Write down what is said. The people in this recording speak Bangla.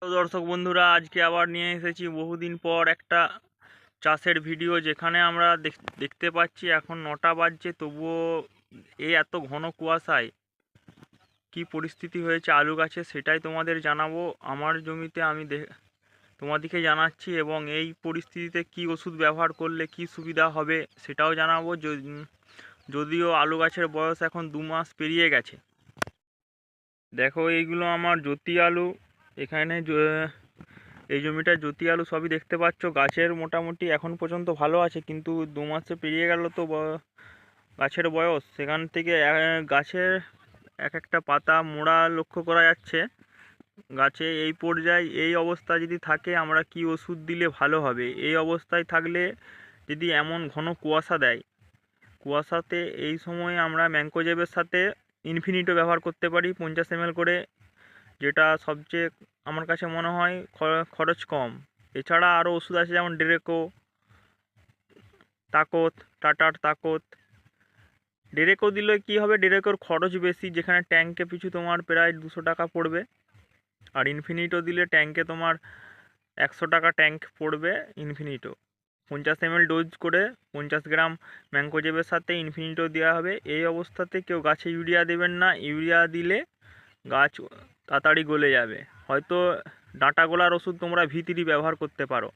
তো দর্শক বন্ধুরা, আজকে আবার নিয়ে এসেছি বহুদিন পর একটা চাষের ভিডিও, যেখানে আমরা দেখতে পাচ্ছি এখন 9টা বাজছে, তবুও এই এত ঘন কুয়াশায় কি পরিস্থিতি হয়েছে আলু গাছে সেটাই তোমাদের জানাবো। আমার জমিতে আমি তোমাদেরকে জানাচ্ছি, এবং এই পরিস্থিতিতে কি ওষুধ ব্যবহার করলে কি সুবিধা হবে সেটাও জানাবো। যদিও আলু গাছের বয়স এখন 2 মাস পেরিয়ে গেছে। দেখো, এইগুলো আমার জ্যোতি আলু। এখানে এই জমিটা জ্যোতি আলু সবই দেখতে পাচ্ছ। গাছের মোটামুটি এখন পর্যন্ত ভালো আছে, কিন্তু 2 মাসে পেরিয়ে গেল তো গাছের বয়স। সেখান থেকে গাছের এক একটা পাতা মোড়া লক্ষ্য করা যাচ্ছে। গাছে এই পর্যায়ে এই অবস্থা যদি থাকে, আমরা কি ওষুধ দিলে ভালো হবে? এই অবস্থায় থাকলে যদি এমন ঘন কুয়াশা দেয়, কুয়াশাতে এই সময় আমরা ম্যানকোজেবের সাথে ইনফিনিটো ব্যবহার করতে পারি 50 ml করে, যেটা সবচেয়ে আমার কাছে মনে হয় খরচ কম। এছাড়া আরও ওষুধ আছে, যেমন ডেরেকো, তাকত, টাটার তাকত। ডেরেকো দিলে কি হবে, ডেরেকোর খরচ বেশি, যেখানে ট্যাঙ্কে পিছু তোমার প্রায় 200 টাকা পড়বে। আর ইনফিনিটো দিলে ট্যাঙ্কে তোমার 100 টাকা ট্যাঙ্ক পড়বে। ইনফিনিটো 50 ml ডোজ করে 50 গ্রাম ম্যানকোজেবের সাথে ইনফিনিটো দেওয়া হবে। এই অবস্থাতে কেউ গাছে ইউরিয়া দেবেন না। ইউরিয়া দিলে গাছ তাড়াতাড়ি গলে যাবে। হয়তো ডাঁটা গোলার ওষুধ তোমরা ভিতরি ব্যবহার করতে পারো।